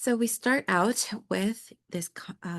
So we start out with this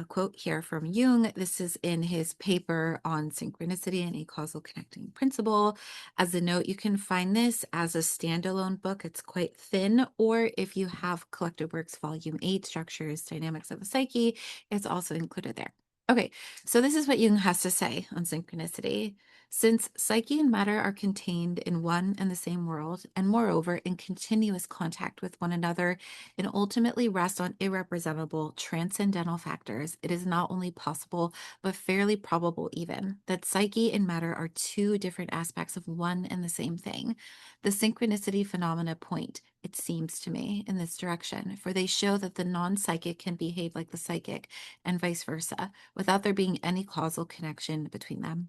quote here from Jung. This is in his paper on synchronicity and a causal connecting principle. As a note, you can find this as a standalone book. It's quite thin, or if you have Collected Works Volume 8, Structures, Dynamics of the Psyche, it's also included there. Okay, so this is what Jung has to say on synchronicity. Since psyche and matter are contained in one and the same world, and moreover in continuous contact with one another, and ultimately rest on irrepresentable transcendental factors, it is not only possible, but fairly probable even, that psyche and matter are two different aspects of one and the same thing. The synchronicity phenomena point, it seems to me, in this direction, for they show that the non psychic can behave like the psychic, and vice versa, without there being any causal connection between them.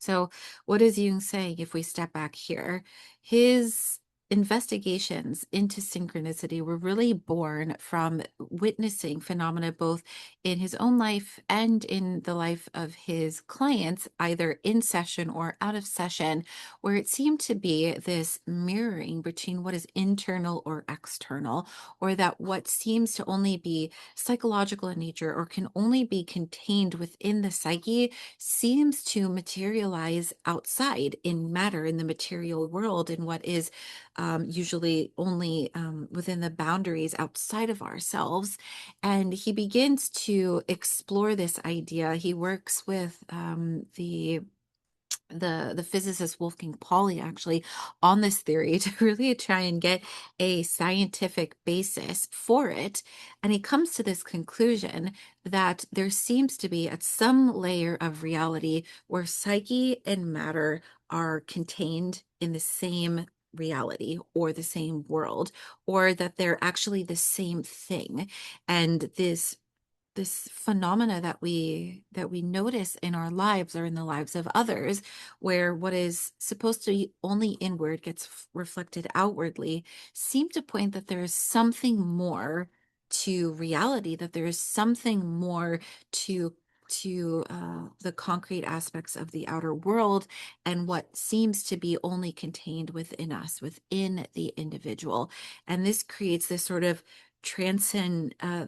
So, what is Jung saying if we step back here? His investigations into synchronicity were really born from witnessing phenomena both in his own life and in the life of his clients, either in session or out of session, where it seemed to be this mirroring between what is internal or external, or that what seems to only be psychological in nature or can only be contained within the psyche seems to materialize outside in matter in the material world in what is usually only within the boundaries outside of ourselves. And he begins to explore this idea. He works with the physicist Wolfgang Pauli actually on this theory to really try and get a scientific basis for it. And he comes to this conclusion that there seems to be at some layer of reality where psyche and matter are contained in the same reality or the same world, or that they're actually the same thing. And this phenomena that we notice in our lives or in the lives of others, where what is supposed to be only inward gets reflected outwardly, seem to point that there is something more to reality, that there is something more to the concrete aspects of the outer world, and what seems to be only contained within us, within the individual. And this creates this sort of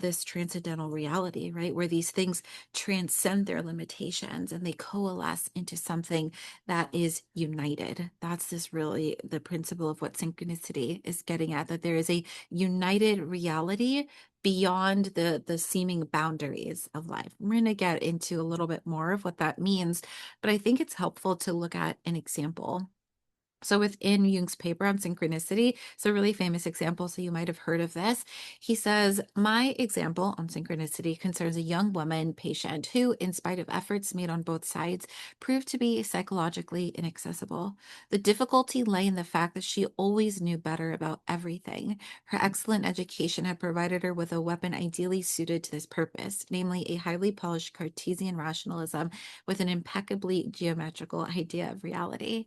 this transcendental reality, right? Where these things transcend their limitations and they coalesce into something that is united. That's this really the principle of what synchronicity is getting at, that there is a united reality beyond the seeming boundaries of life. We're going to get into a little bit more of what that means, but I think it's helpful to look at an example. So within Jung's paper on synchronicity, it's a really famous example, so you might have heard of this. He says, my example on synchronicity concerns a young woman patient who, in spite of efforts made on both sides, proved to be psychologically inaccessible. The difficulty lay in the fact that she always knew better about everything. Her excellent education had provided her with a weapon ideally suited to this purpose, namely a highly polished Cartesian rationalism with an impeccably geometrical idea of reality.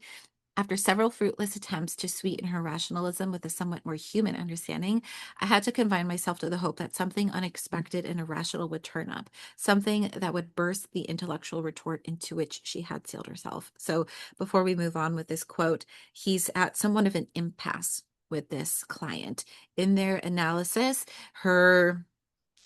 After several fruitless attempts to sweeten her rationalism with a somewhat more human understanding, I had to confine myself to the hope that something unexpected and irrational would turn up, something that would burst the intellectual retort into which she had sealed herself. So, before we move on with this quote, he's at somewhat of an impasse with this client. In their analysis, her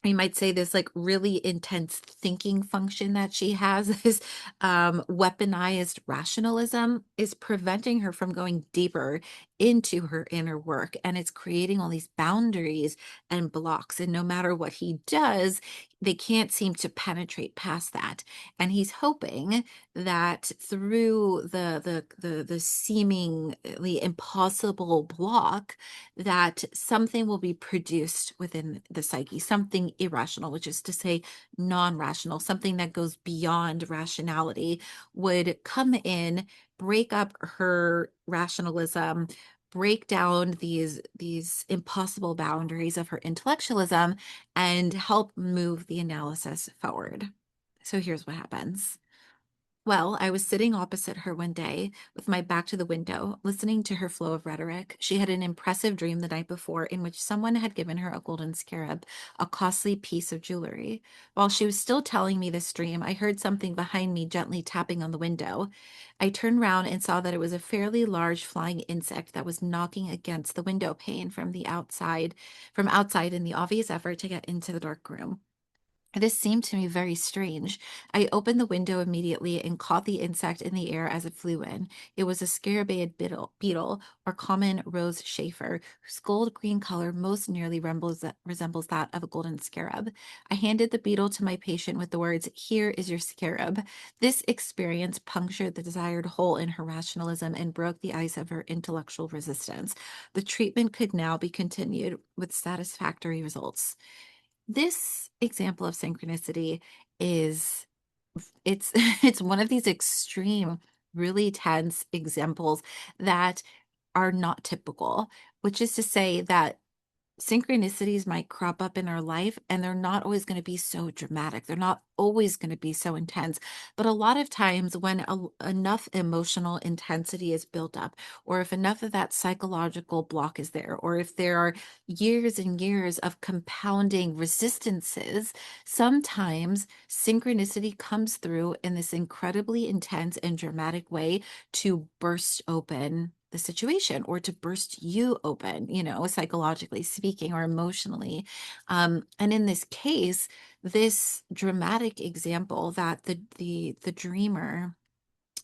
we might say this like really intense thinking function that she has, this weaponized rationalism is preventing her from going deeper into her inner work, and it's creating all these boundaries and blocks, and no matter what he does, they can't seem to penetrate past that. And he's hoping that through the seemingly impossible block, that something will be produced within the psyche, something irrational, which is to say non-rational, something that goes beyond rationality, would come in, break up her rationalism, break down these impossible boundaries of her intellectualism, and help move the analysis forward. So here's what happens. Well, I was sitting opposite her one day with my back to the window, listening to her flow of rhetoric. She had an impressive dream the night before in which someone had given her a golden scarab, a costly piece of jewelry. While she was still telling me this dream, I heard something behind me gently tapping on the window. I turned round and saw that it was a fairly large flying insect that was knocking against the window pane from outside in the obvious effort to get into the dark room. This seemed to me very strange. I opened the window immediately and caught the insect in the air as it flew in. It was a scarabaeid beetle or common rose chafer, whose gold green color most nearly resembles that of a golden scarab. I handed the beetle to my patient with the words, "Here is your scarab." This experience punctured the desired hole in her rationalism and broke the ice of her intellectual resistance. The treatment could now be continued with satisfactory results. This example of synchronicity is it's it's one of these extreme, really tense examples that are not typical, which is to say that synchronicities might crop up in our life and they're not always going to be so dramatic. They're not always going to be so intense. But a lot of times, when enough emotional intensity is built up, or if enough of that psychological block is there, or if there are years and years of compounding resistances, sometimes synchronicity comes through in this incredibly intense and dramatic way to burst open the situation or to burst you open, psychologically speaking or emotionally. And in this case, this dramatic example that the dreamer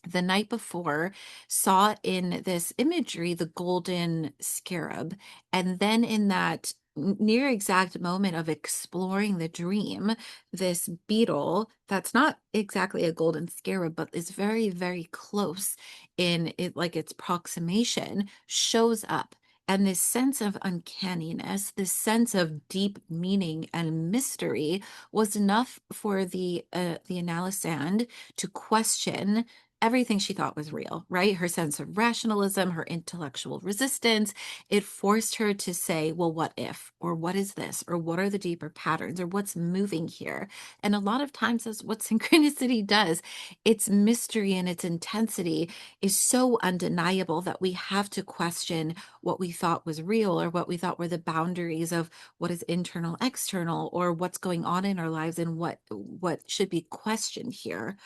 the night before saw in this imagery the golden scarab, and then in that near exact moment of exploring the dream, this beetle that's not exactly a golden scarab but is very very close in it, like its proximation, shows up. And this sense of uncanniness, this sense of deep meaning and mystery was enough for the analysand to question everything she thought was real, right? Her sense of rationalism, her intellectual resistance. It forced her to say, well, what if? Or what is this? Or what are the deeper patterns? Or what's moving here? And a lot of times that's what synchronicity does. Its mystery and its intensity is so undeniable that we have to question what we thought was real or what we thought were the boundaries of what is internal, external, or what's going on in our lives and what should be questioned here.